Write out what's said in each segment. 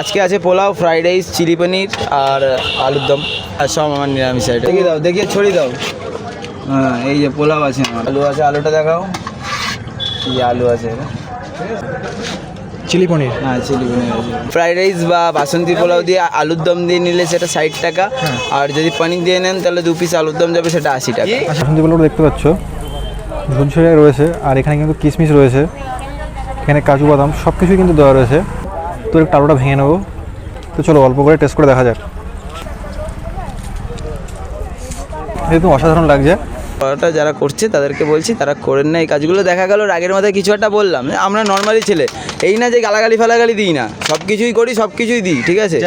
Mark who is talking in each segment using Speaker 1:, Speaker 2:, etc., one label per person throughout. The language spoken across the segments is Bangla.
Speaker 1: আজকে আছে পোলাও, ফ্রাইড রাইস, চিলি পনির আর আলুর দম আর সব আমার নিরামিষ আইটেম। দেখিয়ে দাও, দেখিয়ে ছড়িয়ে দাও। হ্যাঁ, এই যে পোলাও আছে, আমার আলু আছে, আলুটা দেখাও। এই আলু আছে,
Speaker 2: চিলি পনির।
Speaker 1: হ্যাঁ চিলি পনির আছে। ফ্রাইড রাইস বা বাসন্তী পোলাও দিয়ে আলুর দম দিয়ে নিলে সেটা 60 টাকা, আর যদি পনির দিয়ে নেন তাহলে 2 পিস আলুর দম যাবে, সেটা 80 টাকা।
Speaker 2: বাসন্তী পোলাওটা দেখতে পাচ্ছ ঝুনঝুরে রয়েছে, আর এখানে কিন্তু কিশমিশ রয়েছে, এখানে কাজু বাদাম সব কিছুই কিন্তু দেওয়া রয়েছে। তো একটু আলুটা ভেঙে নেবো, তো চলো অল্প করে টেস্ট করে দেখা যাক। একদম অসাধারণ লাগছে।
Speaker 1: ওটা যারা করছে তাদেরকে বলছি তারা করেন না এই কাজগুলো। দেখা গেল রাগের মাথায় কিছু একটা বললাম, আমরা নর্মালি ছেলে, এই না যে গালাগালি ফালাগালি দিই না, সব কিছুই করি, সব কিছুই দিই, ঠিক আছে।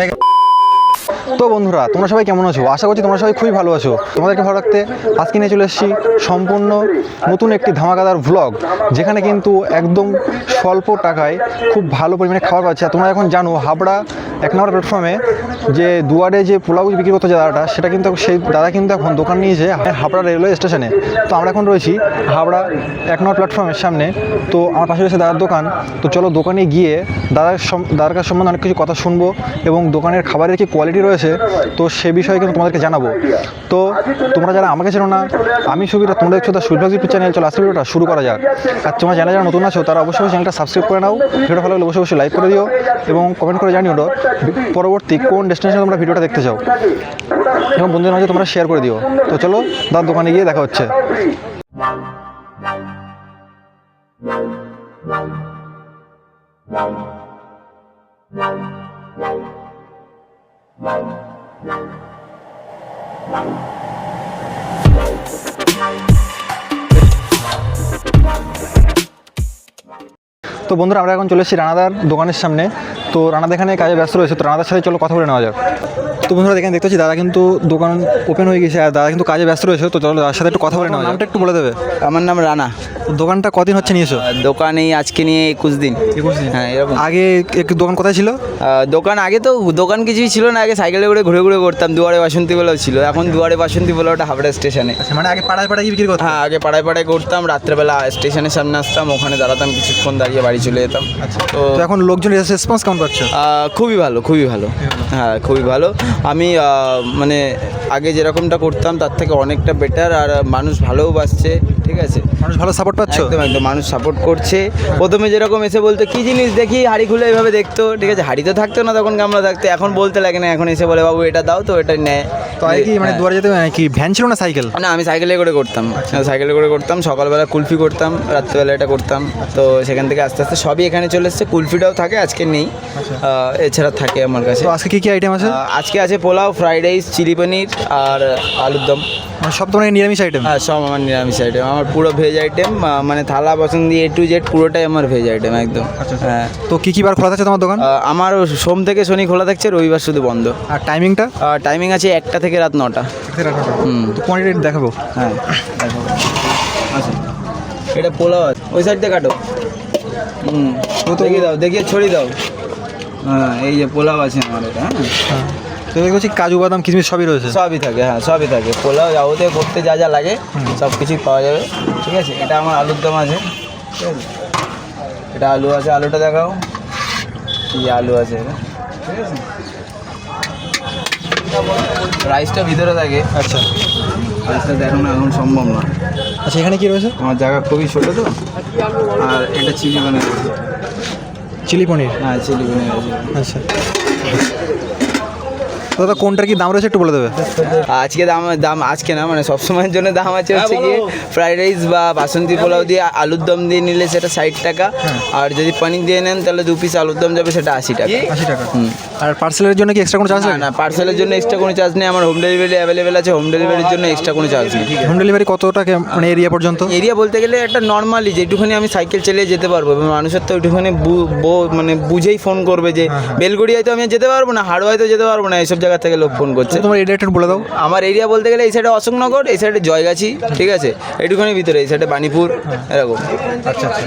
Speaker 2: তো বন্ধুরা, তোমরা সবাই কেমন আছো? আশা করছি তোমরা সবাই খুবই ভালো আছো। তোমাদেরকে ভালো রাখতে আজকে নিয়ে চলে এসেছি সম্পূর্ণ নতুন একটি ধামাকাদার ভ্লগ, যেখানে কিন্তু একদম স্বল্প টাকায় খুব ভালো পরিমাণে খাবার পাচ্ছে। আর তোমরা এখন জানো হাবড়া 1 নম্বর প্ল্যাটফর্মে যে দুয়ারে যে পোলাও বিক্রি করতে যে দাদাটা, সেটা কিন্তু সেই দাদা কিন্তু এখন দোকান নিয়েছে হাবড়া রেলওয়ে স্টেশনে। তো আমরা এখন রয়েছি হাবড়া 1 নম্বর প্ল্যাটফর্মের সামনে। তো আমার পাশে রয়েছে দাদার দোকান। তো চলো দোকানে গিয়ে দাদার কাছ সম্বন্ধে অনেক কিছু কথা শুনবো, এবং দোকানের খাবারের কি কোয়ালিটি রয়েছে তো সে বিষয়ে কিন্তু তোমাদেরকে জানাবো। তো তোমরা যারা আমাকে চেনো না, আমি সুবিধা, তোমরা দেখছো the sweet blogs YouTube channel. চলো আজকে ভিডিওটা শুরু করা যাক। আর তোমরা যারা নতুন আছো তারা অবশ্যই চ্যানেলটা সাবস্ক্রাইব করে নাও, ভিডিওটা ভালো লাগলে অবশ্যই লাইক করে দিও, এবং কমেন্ট করে জানিও পরবর্তী কোন ডেস্টিনেশনে তোমরা ভিডিওটা দেখতে চাও, এবং বন্ধুদের মাঝে তোমরা শেয়ার করে দিও। তো চলো দাদার দোকানে গিয়ে দেখা হচ্ছে। তো বন্ধুরা, আমরা এখন চলে এসেছি রানাদার দোকানের সামনে। তো রানাদা এখানে কাজে ব্যস্ত রয়েছে, তো রানাদার সাথে চলো কথা বলে নেওয়া যাক। তো বন্ধুরা এখানে দেখতে পাচ্ছি দাদা কিন্তু দোকান ওপেন হয়ে গেছে, আর দাদা কিন্তু কাজে ব্যস্ত রয়েছে। তো চলো দাদার সাথে একটু কথা বলে নেওয়া যাক। নামটা একটু বলে দেবে?
Speaker 1: আমার নাম রানা।
Speaker 2: দোকানটা কদিন হচ্ছে নিয়েছো?
Speaker 1: দোকানে আজকে নিয়ে 21 দিন।
Speaker 2: 21 দিন?
Speaker 1: হ্যাঁ এরকম।
Speaker 2: আগে একটু দোকান কোথায় ছিল?
Speaker 1: দোকান আগে তো দোকান কিছুই ছিল না, আগে সাইকেলে করে ঘুরে ঘুরে করতাম। দুয়ারে বাসন্তী পোলাও ছিল, এখন দুয়ারে বাসন্তী পোলাওটা হাবড়া স্টেশনে।
Speaker 2: আচ্ছা, মানে আগে পাড়ায় পাড়ায় বিক্রি করতাম?
Speaker 1: হ্যাঁ, আগে পাড়ায় পাড়ায় করতাম, রাত্রেবেলা স্টেশনের সামনে আসতাম, ওখানে দাঁড়াতাম, কিছুক্ষণ দাঁড়িয়ে বাড়ি চলে যেতাম।
Speaker 2: আচ্ছা,
Speaker 1: তো
Speaker 2: তো এখন লোকজন রেসপন্স কেমন পাচ্ছ?
Speaker 1: খুবই ভালো, খুবই ভালো। হ্যাঁ খুবই ভালো। আমি মানে আগে যেরকমটা করতাম তার থেকে অনেকটা বেটার, আর মানুষ ভালোও বাসছে, ঠিক আছে।
Speaker 2: মানুষ ভালো সাপোর্ট পাচ্ছ?
Speaker 1: একদম একদম, মানুষ সাপোর্ট করছে। প্রথমে যেরকম এসে বলতো কী জিনিস দেখি, হাঁড়ি খুলে এইভাবে দেখতো, ঠিক আছে, হাঁড়ি তো থাকতো না তখন, গামলা থাকতো। এখন বলতে লাগে না, এখন এসে বলে বাবু এটা দাও, তো এটা নেয়।
Speaker 2: তো আগে কি মানে দুয়ারে যেতে কি ভ্যান ছিল না সাইকেল?
Speaker 1: না, আমি সাইকেলে করে করতাম, সাইকেলে করে করতাম। সকালবেলা কুলফি করতাম, রাত্রিবেলা এটা করতাম। তো সেখান থেকে আস্তে আস্তে সবই এখানে চলে এসছে। কুলফিটাও থাকে, আজকে নেই, এছাড়া থাকে আমার কাছে।
Speaker 2: তো আজকে কী আইটেম আছে?
Speaker 1: আজকে আছে পোলাও, ফ্রাইড রাইস, চিলি পনির আর আলুর দম।
Speaker 2: মানে সব তোমার নিরামিষ আইটেম?
Speaker 1: হ্যাঁ, সব আমার নিরামিষ আইটেম, আমার পুরো ভেজ আইটেম। মানে থালা বাসন দিয়ে A to Z পুরোটাই আমার ভেজ আইটেম একদম। হ্যাঁ।
Speaker 2: তো কী বার খোলা থাকছে তোমার দোকান?
Speaker 1: আমার সোম থেকে শনি খোলা থাকছে, রবিবার শুধু বন্ধ।
Speaker 2: আর টাইমিংটা?
Speaker 1: টাইমিং আছে 1টা থেকে রাত 9টা।
Speaker 2: তো কোয়ান্টিটি দেখাবো?
Speaker 1: হ্যাঁ দেখাবো। আচ্ছা, এটা পোলাও আছে, ওই সাইড দিয়ে কাটো। দেখিয়ে দাও, দেখিয়ে ছড়িয়ে দাও। হ্যাঁ, এই যে পোলাও আছে আমার, এটা। হ্যাঁ,
Speaker 2: তো দেখছি কাজু বাদাম কিশমিশ সবই রয়েছে?
Speaker 1: সবই থাকে, হ্যাঁ সবই থাকে। পোলাও যাবতীয় করতে যা যা লাগে সব কিছুই পাওয়া যাবে, ঠিক আছে। এটা আমার আলুর দম আছে, ঠিক আছে। এটা আলু আছে, আলুটা দেখাও। এই আলু আছে, এটা ঠিক আছে। রাইসটা ভিতরে থাকে।
Speaker 2: আচ্ছা,
Speaker 1: রাইসটা দেখো না, এখন সম্ভব না।
Speaker 2: আচ্ছা, এখানে কি রয়েছে?
Speaker 1: আমার জায়গা খুবই ছোটো তো। আর এটা চিলি পনির আছে।
Speaker 2: চিলি পনির?
Speaker 1: হ্যাঁ, চিলি পনির আছে।
Speaker 2: আচ্ছা, তো দাদা কোনটার কি দাম রয়েছে একটু বলে দেবে?
Speaker 1: আজকে দাম আজকে না, মানে সবসময়ের জন্য দাম আছে হচ্ছে গিয়ে ফ্রাইড রাইস বা বাসন্তী পোলাও দিয়ে আলুর দম দিয়ে নিলে সেটা 60 টাকা, আর যদি পনির দিয়ে নেন তাহলে 2 পিস আলুর দম যাবে, সেটা 80 টাকা।
Speaker 2: 80 টাকা? আর পার্সেলের জন্য কি এক্সট্রা কোনো চার্জ লাগে?
Speaker 1: না, পার্সেলের জন্য এক্সট্রা কোনো চার্জ নেই। আমার হোম ডেলিভারি অ্যাভেলেবেল আছে, হোম ডেলিভারির জন্য এক্সট্রা কোনো চার্জ নেই।
Speaker 2: হোম ডেলিভারি কত টাকা মানে এরিয়া পর্যন্ত?
Speaker 1: এরিয়া বলতে গেলে একটা নর্মালি যেটুখানি আমি সাইকেল চালিয়ে যেতে পারবো, এবং মানুষের তো ওইটুখানি মানে বুঝেই ফোন করবে যে বেলগড়িয়ায় তো আমি যেতে পারবো না, হাড়োয়ায় তো যেতে পারবো না, এইসব জায়গা থেকে লোক ফোন করছে।
Speaker 2: তোমার এরিয়া একটু বলে দাও।
Speaker 1: আমার এরিয়া বলতে গেলে এই সাইডে অশোকনগর, এই সাইডে জয়গাছি, ঠিক আছে, এইটুখানি ভিতরে, এই সাইডে বাণীপুর, এরকম।
Speaker 2: আচ্ছা, আচ্ছা।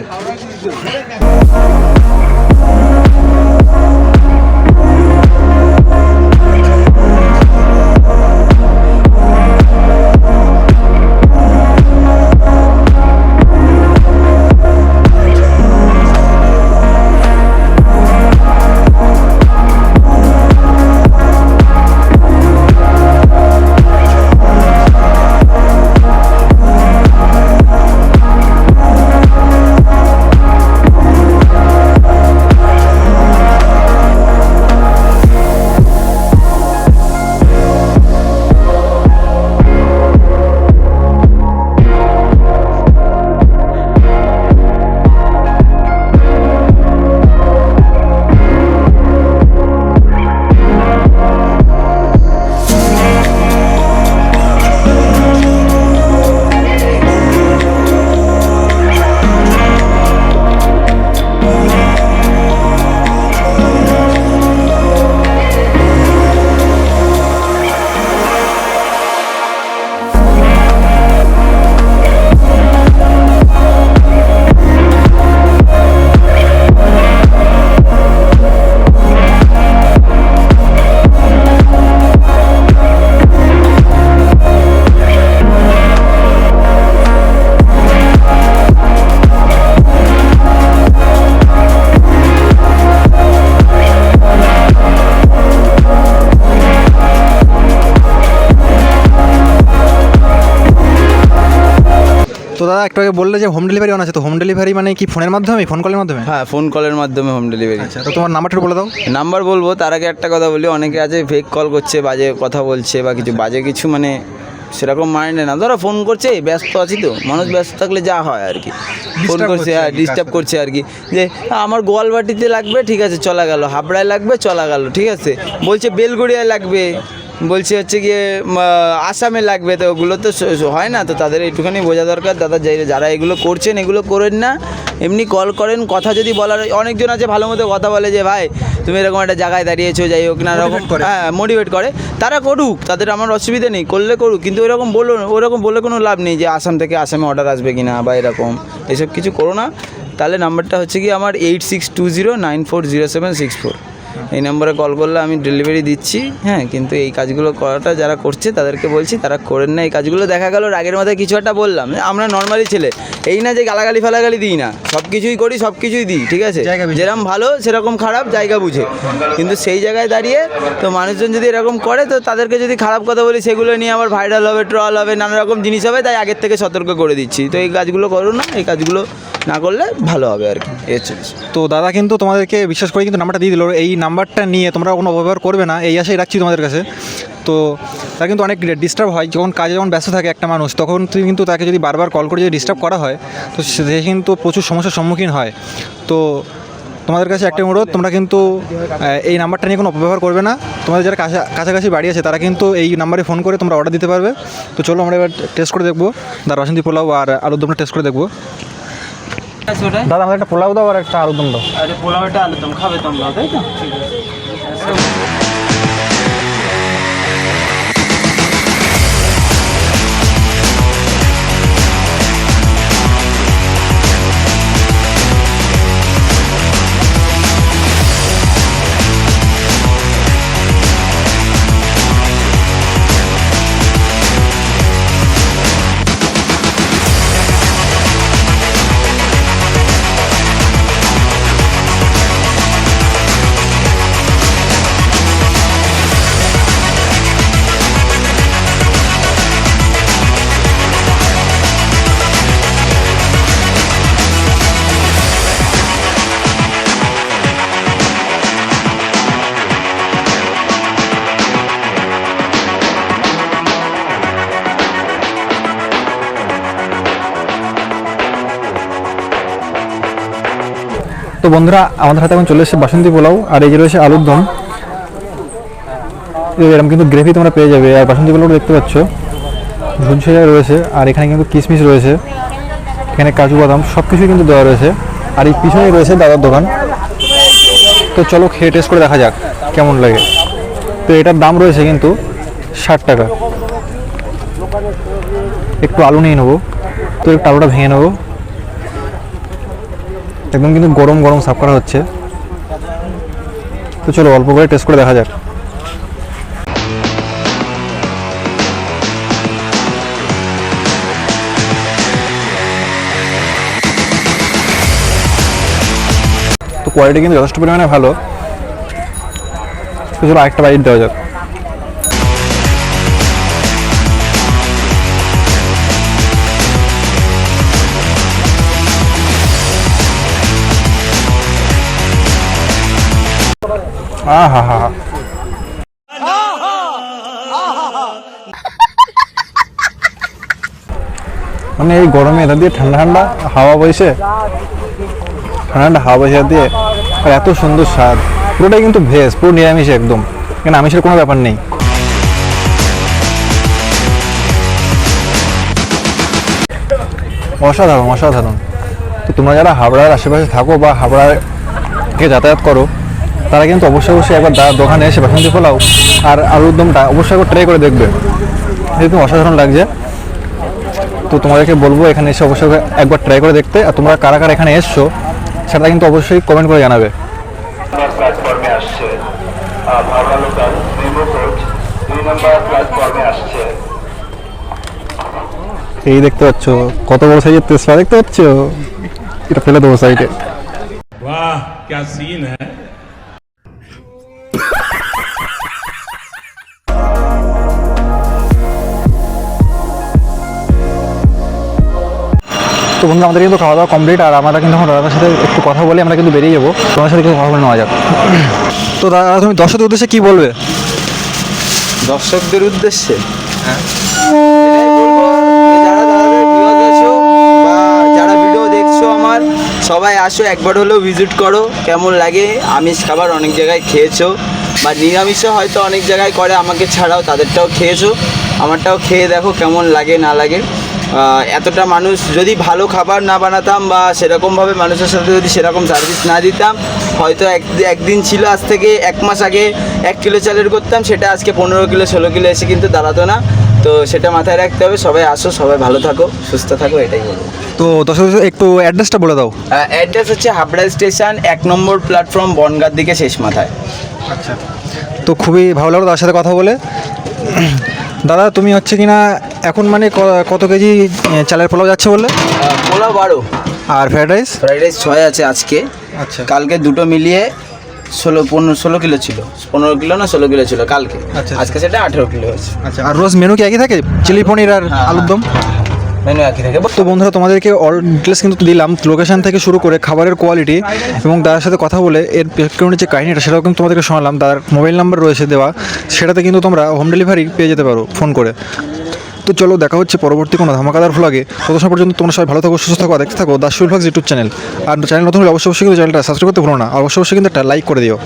Speaker 2: দাদা একটু আগে বললে যে হোম ডেলিভারি অন আছে, তো হোম ডেলিভারি মানে কি ফোনের মাধ্যমে, ফোন কলের মাধ্যমে?
Speaker 1: হ্যাঁ, ফোন কলের মাধ্যমে হোম ডেলিভারি।
Speaker 2: আচ্ছা, তো তোমার নাম্বারটা বলে দাও।
Speaker 1: নাম্বার বলবো, তার আগে একটা কথা বলি, অনেকে আছে ফেক কল করছে, বাজে কথা বলছে বা কিছু বাজে কিছু, মানে সেরকম মাইন্ডে না। ধরো ফোন করছে, ব্যস্ত আছি তো, মানুষ ব্যস্ত থাকলে যা হয় আর কি, ফোন করছে, হ্যাঁ ডিস্টার্ব করছে আর কি, যে আমার গোয়ালবাটিতে লাগবে, ঠিক আছে চলা গেল, হাবড়ায় লাগবে চলা গেল, ঠিক আছে, বলছে বেলগড়িয়ায় লাগবে, বলছে হচ্ছে গিয়ে আসামে লাগবে, তো ওগুলো তো হয় না, তো তাদের একটুখানি বোঝা দরকার দাদা, যারা এগুলো করছেন এগুলো করেন না, এমনি কল করেন, কথা যদি বলার, অনেকজন আছে ভালো মতো কথা বলে যে ভাই তুমি এরকম একটা জায়গায় দাঁড়িয়েছো, যাই হোক না রকম, হ্যাঁ মোটিভেট করে, তারা করুক, তাদের আমার অসুবিধা নেই, করলে করুক, কিন্তু ওইরকম বলে কোনো লাভ নেই যে আসাম থেকে আসামে অর্ডার আসবে কি না বা এরকম, এসব কিছু করো না। তাহলে নাম্বারটা হচ্ছে কি আমার 8620940764, এই নম্বরে কল করলে আমি ডেলিভারি দিচ্ছি। হ্যাঁ, কিন্তু এই কাজগুলো করাটা যারা করছে তাদেরকে বলছি তারা করেন না এই কাজগুলো। দেখা গেল রাগের মাথায় কিছু একটা বললাম, আমরা নর্মালি ছেলে, এই না যে গালাগালি ফালাগালি দিই না, সব কিছুই করি, সব কিছুই দিই, ঠিক আছে, যেরকম ভালো সেরকম খারাপ জায়গা বুঝে, কিন্তু সেই জায়গায় দাঁড়িয়ে তো মানুষজন যদি এরকম করে, তো তাদেরকে যদি খারাপ কথা বলি, সেগুলো নিয়ে আবার ভাইরাল হবে, ট্রল হবে, নানা রকম জিনিস হবে, তাই আগের থেকে সতর্ক করে দিচ্ছি। তো এই কাজগুলো করো না, এই কাজগুলো না করলে ভালো হবে আর কি।
Speaker 2: তো দাদা কিন্তু তোমাদেরকে বিশ্বাস করে কিন্তু নাম্বারটা দিয়ে দিল, এই নাম্বারটা নিয়ে তোমরা কোনো অপব্যবহার করবে না, এই আশাই রাখছি তোমাদের কাছে। তো তারা কিন্তু অনেক ডিস্টার্ব হয়, যখন কাজে যখন ব্যস্ত থাকে একটা মানুষ, তখন তুমি কিন্তু তাকে যদি বারবার কল করে যদি ডিস্টার্ব করা হয়, তো সে কিন্তু প্রচুর সমস্যার সম্মুখীন হয়। তো তোমাদের কাছে একটা অনুরোধ, তোমরা কিন্তু এই নাম্বারটা নিয়ে কোনো অপব্যবহার করবে না। তোমাদের যারা কাছাকাছি বাড়ি আছে তারা কিন্তু এই নাম্বারে ফোন করে তোমরা অর্ডার দিতে পারবে। তো চলো আমরা এবার টেস্ট করে দেখবো, বাসন্তী পোলাও আর আলুর দমটা টেস্ট করে দেখবো। দাদা আমাদের একটা পোলাও দাও আর একটা আলুর দম দাও।
Speaker 1: আরে পোলাও একটা আলুর দম খাবে তোমরা, তাই তো? ঠিক আছে।
Speaker 2: তো বন্ধুরা, আমাদের হাতে এখন চলে এসেছে বাসন্তী পোলাও, আর এই যে রয়েছে আলুর দম, এরকম কিন্তু গ্রেভি তোমরা পেয়ে যাবে। আর বাসন্তী পোলাও দেখতে পাচ্ছ ঝুলঝুলে রয়েছে, আর এখানে কিন্তু কিশমিশ রয়েছে, এখানে কাজু বাদাম সব কিছুই কিন্তু দেওয়া রয়েছে, আর এই পিছনেই রয়েছে দাদার দোকান। তো চলো খেয়ে টেস্ট করে দেখা যাক কেমন লাগে। তো এটার দাম রয়েছে কিন্তু 60 টাকা। একটু আলু নিয়ে নেবো, তো একটু আলুটা ভেঙে নেবো, একদম কিন্তু গরম গরম সার্ভ করা হচ্ছে। তো চলো অল্প করে টেস্ট করে দেখা যাক। তো কোয়ালিটি কিন্তু যথেষ্ট পরিমাণে ভালো। তো চলো আরেকটা বাইট দেওয়া যাক। হা হা মানে এই গরমে এটা দিয়ে ঠান্ডা ঠান্ডা হাওয়া বইছে, ঠান্ডা হাওয়া বইছে দিয়ে, আর এত সুন্দর স্বাদ। পুরোটাই কিন্তু ভেজ, পুরো নিরামিষ একদম, এখানে আমিষের কোনো ব্যাপার নেই। অসাধারণ অসাধারণ। তো তোমরা যারা হাবড়ার আশেপাশে থাকো বা হাবড়া থেকে যাতায়াত করো, তারা কিন্তু অবশ্যই একবার দোকানে এসে বাসন্তী পোলাও আর আলুর দমটা অবশ্যই একবার ট্রাই করে দেখবে, যেহেতু অসাধারণ লাগছে। তো তোমাদেরকে বলবো এখানে এসে অবশ্যই একবার ট্রাই করে দেখতে। আর তোমরা কারা কারা এখানে এসছো সেটা কিন্তু অবশ্যই কমেন্ট করে জানাবে। এই দেখতে পাচ্ছ কত বড় সাইজের তেজপাতা দেখতে পাচ্ছ, এটা ফেলে দেবো সাইডে।
Speaker 3: वाह क्या सीन है।
Speaker 2: তো বন্ধুরা আমাদের কিন্তু খাওয়া দাওয়া কমপ্লিট, আর আমরা কিন্তু এখন দাদার সাথে একটু কথা বলে আমরা কিন্তু বেরিয়ে যাবো, তোমার সাথে কিছু কথা বলে নেওয়া যাক। তো দাদা তুমি দর্শকদের উদ্দেশ্যে কী বলবে?
Speaker 1: দর্শকদের উদ্দেশ্যে এটাই বলবো, যারা দাদাদের ভিউয়ার্স আছো বা যারা ভিডিও দেখছো আমার, সবাই আসো, একবার হলেও ভিজিট করো। কেমন লাগে, আমিষ খাবার অনেক জায়গায় খেয়েছো বা নিরামিষও হয়তো অনেক জায়গায় করে আমাকে ছাড়াও, তাদেরটাও খেয়েছো, আমারটাও খেয়ে দেখো কেমন লাগে না লাগে। এতটা মানুষ যদি ভালো খাবার না বানাতাম বা সেরকমভাবে মানুষের সাথে যদি সেরকম সার্ভিস না দিতাম, হয়তো একদিন ছিল আজ থেকে 1 মাস আগে 1 কিলো চালের করতাম, সেটা আজকে 15 কিলো 16 কিলো এসে কিন্তু দাঁড়াতো না। তো সেটা মাথায় রাখতে হবে। সবাই আসো, সবাই ভালো থাকো, সুস্থ থাকো, এটাই বলবো।
Speaker 2: তো দর্শকদের একটু অ্যাড্রেসটা বলে দাও।
Speaker 1: অ্যাড্রেস হচ্ছে হাবড়া স্টেশন, 1 নম্বর প্ল্যাটফর্ম, বনগাঁর দিকে শেষ মাথায়।
Speaker 2: আচ্ছা, তো খুবই ভালো লাগলো তার সাথে কথা বলে। দাদা তুমি হচ্ছে কি না এখন মানে কত কেজি চালের পোলাও যাচ্ছে বললে?
Speaker 1: পোলাও 12,
Speaker 2: আর ফ্রাইড রাইস?
Speaker 1: ফ্রাইড রাইস 6 আছে আজকে।
Speaker 2: আচ্ছা,
Speaker 1: কালকে দুটো মিলিয়ে 16 কিলো ছিল, 15 কিলো না 16 কিলো ছিল কালকে।
Speaker 2: আচ্ছা।
Speaker 1: আজকে সেটা 18 কিলো হয়েছে।
Speaker 2: আচ্ছা, আর রোজ মেনু কি একই থাকে, চিলি পনির আর
Speaker 1: হ্যাঁ,
Speaker 2: আলুর দম?
Speaker 1: মেনু একই থাকে।
Speaker 2: তো বন্ধুরা তোমাদেরকে অল ডিটেলস কিন্তু দিলাম, লোকেশন থেকে শুরু করে খাবারের কোয়ালিটি, এবং দাদার সাথে কথা বলে এর ব্যাকগ্রাউন্ডের যে কাহিনিটা সেটাও কিন্তু তোমাদেরকে শোনালাম। তার মোবাইল নাম্বার রয়েছে দেওয়া, সেটাতে কিন্তু তোমরা হোম ডেলিভারি পেয়ে যেতে পারো ফোন করে। তো চলো দেখা হচ্ছে পরবর্তী কোনো ধামাকাদার ভ্লগে। ততক্ষণ পর্যন্ত তোমরা সবাই ভালো থাকো, সুস্থ থাকো, দেখতে থাকো the Sweet Vlogs YouTube channel. আর চ্যানেল নতুন হলে অবশ্যই কিন্তু চ্যানেলটা সাবস্ক্রাইব করতে ভুলো না, অবশ্যই কিন্তু একটা লাইক করে দিও।